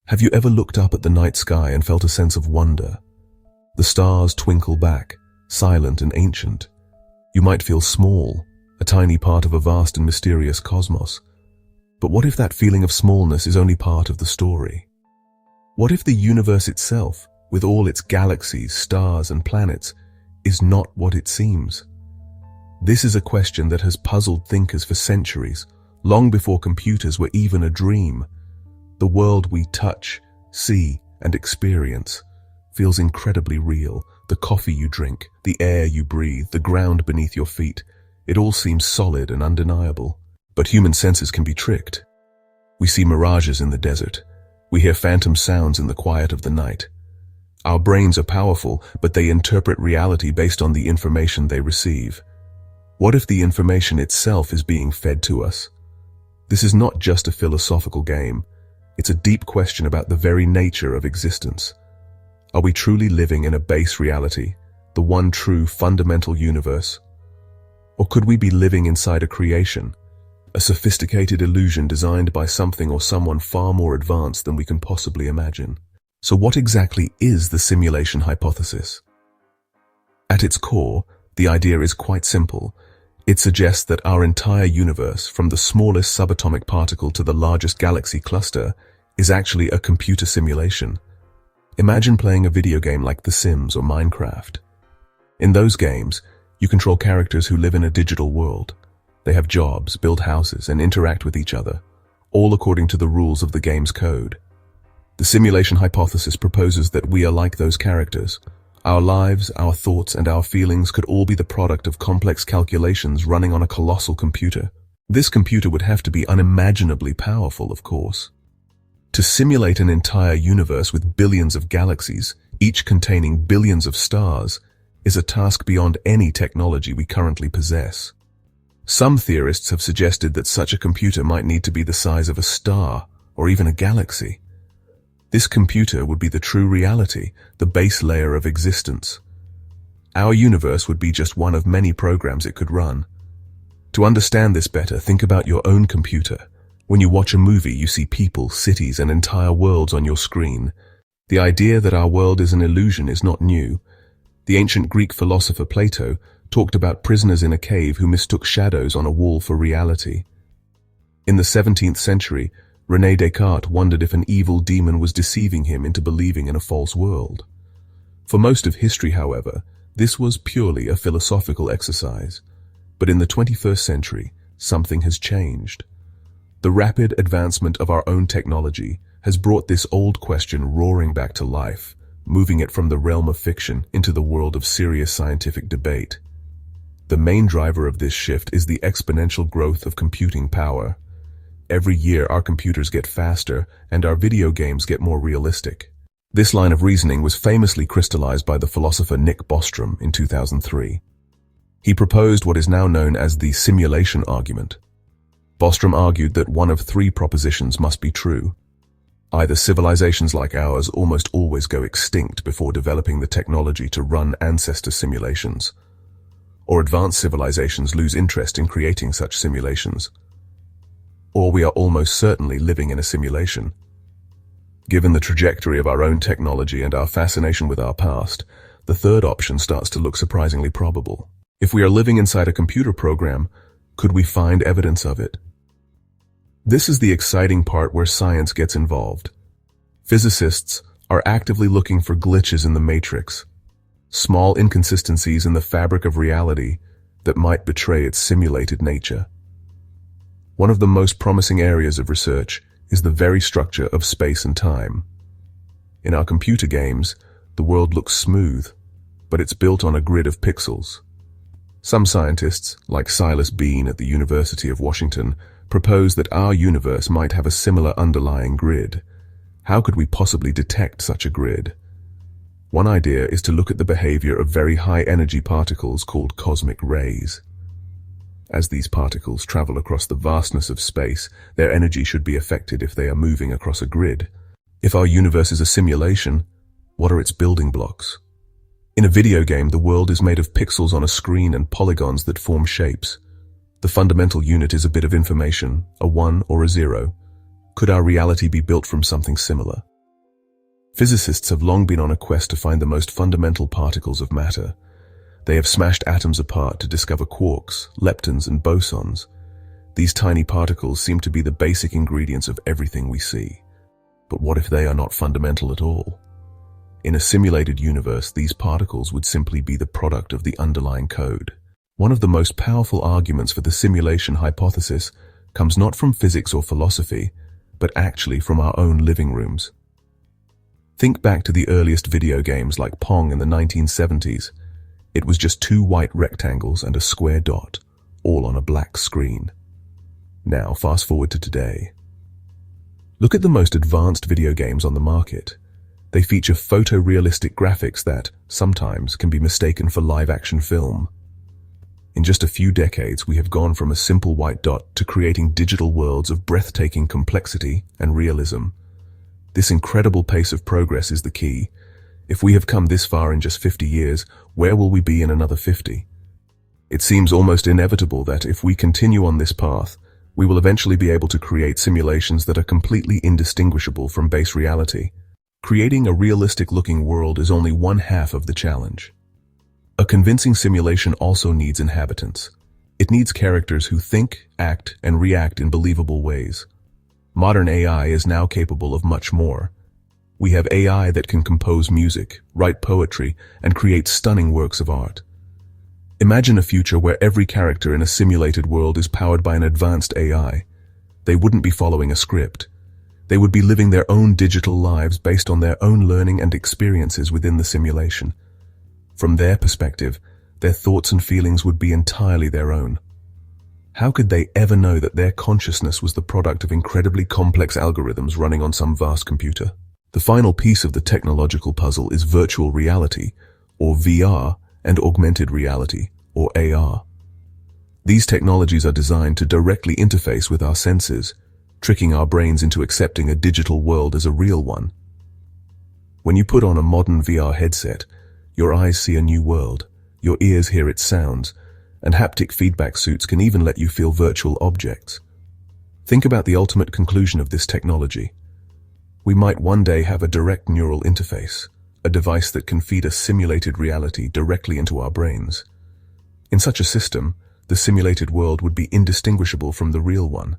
Have you ever looked up at the night sky and felt a sense of wonder? The stars twinkle back, silent and ancient. You might feel small, a tiny part of a vast and mysterious cosmos. But what if that feeling of smallness is only part of the story? What if the universe itself, with all its galaxies, stars and planets, is not what it seems? This is a question that has puzzled thinkers for centuries, long before computers were even a dream. The world we touch, see, and experience feels incredibly real. The coffee you drink, the air you breathe, the ground beneath your feet, it all seems solid and undeniable. But human senses can be tricked. We see mirages in the desert. We hear phantom sounds in the quiet of the night. Our brains are powerful, but they interpret reality based on the information they receive. What if the information itself is being fed to us? This is not just a philosophical game. It's a deep question about the very nature of existence. Are we truly living in a base reality, the one true fundamental universe? Or could we be living inside a creation, a sophisticated illusion designed by something or someone far more advanced than we can possibly imagine? So what exactly is the simulation hypothesis? At its core, the idea is quite simple. It suggests that our entire universe, from the smallest subatomic particle to the largest galaxy cluster, is actually a computer simulation. Imagine playing a video game like The Sims or Minecraft. In those games, you control characters who live in a digital world. They have jobs, build houses, and interact with each other, all according to the rules of the game's code. The simulation hypothesis proposes that we are like those characters. Our lives, our thoughts, and our feelings could all be the product of complex calculations running on a colossal computer. This computer would have to be unimaginably powerful, of course. To simulate an entire universe with billions of galaxies, each containing billions of stars, is a task beyond any technology we currently possess. Some theorists have suggested that such a computer might need to be the size of a star, or even a galaxy. This computer would be the true reality, the base layer of existence. Our universe would be just one of many programs it could run. To understand this better, think about your own computer. When you watch a movie, you see people, cities, and entire worlds on your screen. The idea that our world is an illusion is not new. The ancient Greek philosopher Plato talked about prisoners in a cave who mistook shadows on a wall for reality. In the 17th century, René Descartes wondered if an evil demon was deceiving him into believing in a false world. For most of history, however, this was purely a philosophical exercise. But in the 21st century, something has changed. The rapid advancement of our own technology has brought this old question roaring back to life, moving it from the realm of fiction into the world of serious scientific debate. The main driver of this shift is the exponential growth of computing power. Every year our computers get faster and our video games get more realistic. This line of reasoning was famously crystallized by the philosopher Bostrom in 2003. He proposed what is now known as the simulation argument. Bostrom argued that one of three propositions must be true. Either civilizations like ours almost always go extinct before developing the technology to run ancestor simulations, or advanced civilizations lose interest in creating such simulations, or we are almost certainly living in a simulation. Given the trajectory of our own technology and our fascination with our past, the third option starts to look surprisingly probable. If we are living inside a computer program, could we find evidence of it? This is the exciting part where science gets involved. Physicists are actively looking for glitches in the matrix, small inconsistencies in the fabric of reality that might betray its simulated nature. One of the most promising areas of research is the very structure of space and time. In our computer games, the world looks smooth, but it's built on a grid of pixels. Some scientists, like Silas Bean at the University of Washington, propose that our universe might have a similar underlying grid. How could we possibly detect such a grid? One idea is to look at the behavior of very high-energy particles called cosmic rays. As these particles travel across the vastness of space, their energy should be affected if they are moving across a grid. If our universe is a simulation, what are its building blocks? In a video game, the world is made of pixels on a screen and polygons that form shapes. The fundamental unit is a bit of information, a 1 or a 0. Could our reality be built from something similar? Physicists have long been on a quest to find the most fundamental particles of matter. They have smashed atoms apart to discover quarks, leptons, and bosons. These tiny particles seem to be the basic ingredients of everything we see. But what if they are not fundamental at all? In a simulated universe, these particles would simply be the product of the underlying code. One of the most powerful arguments for the simulation hypothesis comes not from physics or philosophy, but actually from our own living rooms. Think back to the earliest video games like Pong in the 1970s. It was just two white rectangles and a square dot, all on a black screen. Now, fast forward to today. Look at the most advanced video games on the market. They feature photorealistic graphics that, sometimes, can be mistaken for live-action film. In just a few decades, we have gone from a simple white dot to creating digital worlds of breathtaking complexity and realism. This incredible pace of progress is the key. If we have come this far in just 50 years, where will we be in another 50? It seems almost inevitable that if we continue on this path, we will eventually be able to create simulations that are completely indistinguishable from base reality. Creating a realistic-looking world is only one half of the challenge. A convincing simulation also needs inhabitants. It needs characters who think, act, and react in believable ways. Modern AI is now capable of much more. We have AI that can compose music, write poetry, and create stunning works of art. Imagine a future where every character in a simulated world is powered by an advanced AI. They wouldn't be following a script. They would be living their own digital lives based on their own learning and experiences within the simulation. From their perspective, their thoughts and feelings would be entirely their own. How could they ever know that their consciousness was the product of incredibly complex algorithms running on some vast computer? The final piece of the technological puzzle is virtual reality, or VR, and augmented reality, or AR. These technologies are designed to directly interface with our senses, tricking our brains into accepting a digital world as a real one. When you put on a modern VR headset, your eyes see a new world, your ears hear its sounds, and haptic feedback suits can even let you feel virtual objects. Think about the ultimate conclusion of this technology. We might one day have a direct neural interface, a device that can feed a simulated reality directly into our brains. In such a system, the simulated world would be indistinguishable from the real one.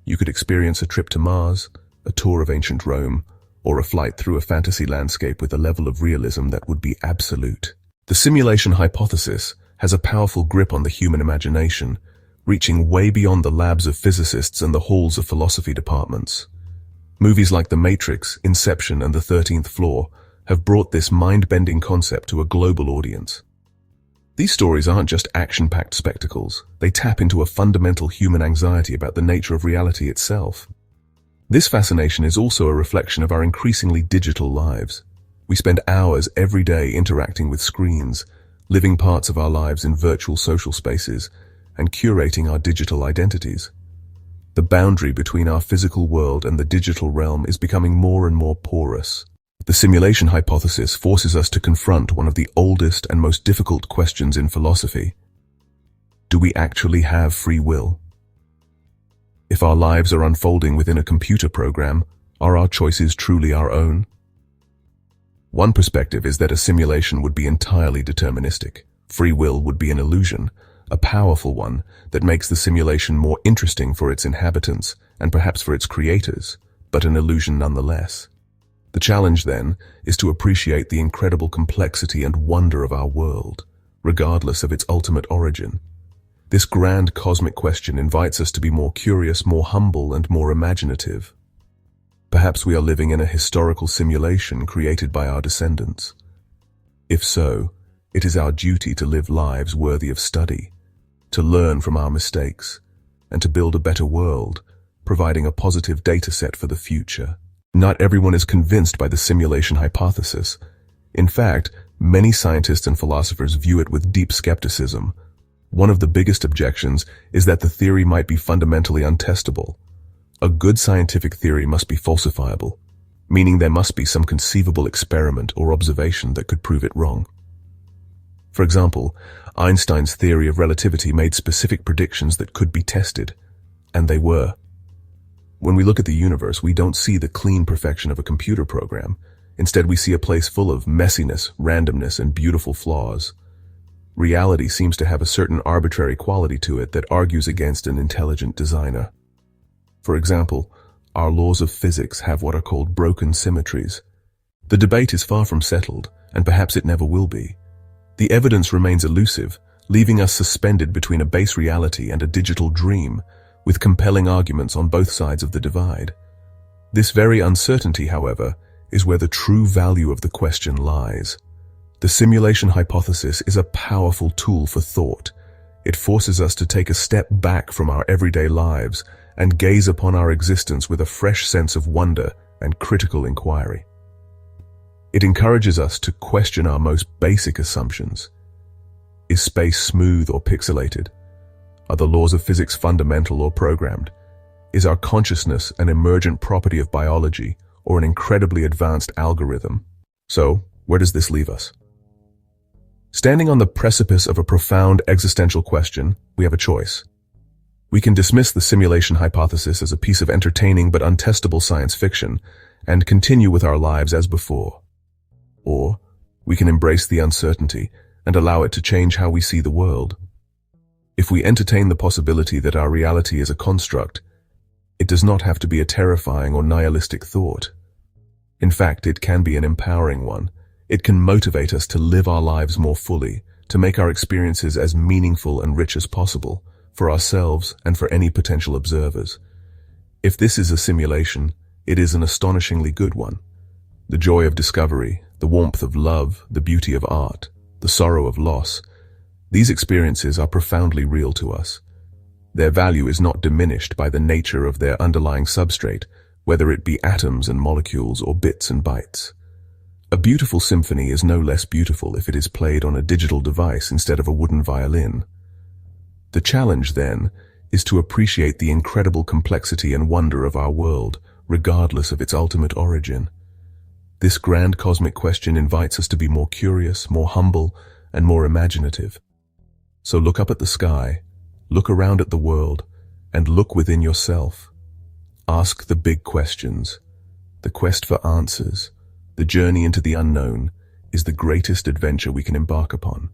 You could experience a trip to Mars, a tour of ancient Rome, or a flight through a fantasy landscape with a level of realism that would be absolute. The simulation hypothesis has a powerful grip on the human imagination, reaching way beyond the labs of physicists and the halls of philosophy departments. Movies like The Matrix, Inception, and The 13th Floor have brought this mind-bending concept to a global audience. These stories aren't just action-packed spectacles. They tap into a fundamental human anxiety about the nature of reality itself. This fascination is also a reflection of our increasingly digital lives. We spend hours every day interacting with screens, living parts of our lives in virtual social spaces, and curating our digital identities. The boundary between our physical world and the digital realm is becoming more and more porous. The simulation hypothesis forces us to confront one of the oldest and most difficult questions in philosophy. Do we actually have free will? If our lives are unfolding within a computer program, are our choices truly our own? One perspective is that a simulation would be entirely deterministic. Free will would be an illusion, a powerful one that makes the simulation more interesting for its inhabitants and perhaps for its creators, but an illusion nonetheless. The challenge, then, is to appreciate the incredible complexity and wonder of our world, regardless of its ultimate origin. This grand cosmic question invites us to be more curious, more humble, and more imaginative. Perhaps we are living in a historical simulation created by our descendants. If so, it is our duty to live lives worthy of study, to learn from our mistakes, and to build a better world, providing a positive data set for the future. Not everyone is convinced by the simulation hypothesis. In fact, many scientists and philosophers view it with deep skepticism. One of the biggest objections is that the theory might be fundamentally untestable. A good scientific theory must be falsifiable, meaning there must be some conceivable experiment or observation that could prove it wrong. For example, Einstein's theory of relativity made specific predictions that could be tested, and they were. When we look at the universe, we don't see the clean perfection of a computer program. Instead, we see a place full of messiness, randomness, and beautiful flaws. Reality seems to have a certain arbitrary quality to it that argues against an intelligent designer. For example, our laws of physics have what are called broken symmetries. The debate is far from settled, and perhaps it never will be. The evidence remains elusive, leaving us suspended between a base reality and a digital dream, with compelling arguments on both sides of the divide. This very uncertainty, however, is where the true value of the question lies. The simulation hypothesis is a powerful tool for thought. It forces us to take a step back from our everyday lives and gaze upon our existence with a fresh sense of wonder and critical inquiry. It encourages us to question our most basic assumptions. Is space smooth or pixelated? Are the laws of physics fundamental or programmed? Is our consciousness an emergent property of biology or an incredibly advanced algorithm? So, where does this leave us? Standing on the precipice of a profound existential question, we have a choice. We can dismiss the simulation hypothesis as a piece of entertaining but untestable science fiction and continue with our lives as before. Or, we can embrace the uncertainty and allow it to change how we see the world. If we entertain the possibility that our reality is a construct, it does not have to be a terrifying or nihilistic thought. In fact, it can be an empowering one. It can motivate us to live our lives more fully, to make our experiences as meaningful and rich as possible, for ourselves and for any potential observers. If this is a simulation, it is an astonishingly good one. The joy of discovery, the warmth of love, the beauty of art, the sorrow of loss, these experiences are profoundly real to us. Their value is not diminished by the nature of their underlying substrate, whether it be atoms and molecules or bits and bytes. A beautiful symphony is no less beautiful if it is played on a digital device instead of a wooden violin. The challenge, then, is to appreciate the incredible complexity and wonder of our world, regardless of its ultimate origin. This grand cosmic question invites us to be more curious, more humble, and more imaginative. So look up at the sky, look around at the world, and look within yourself. Ask the big questions. The quest for answers, the journey into the unknown, is the greatest adventure we can embark upon,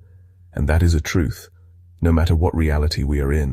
and that is a truth, no matter what reality we are in.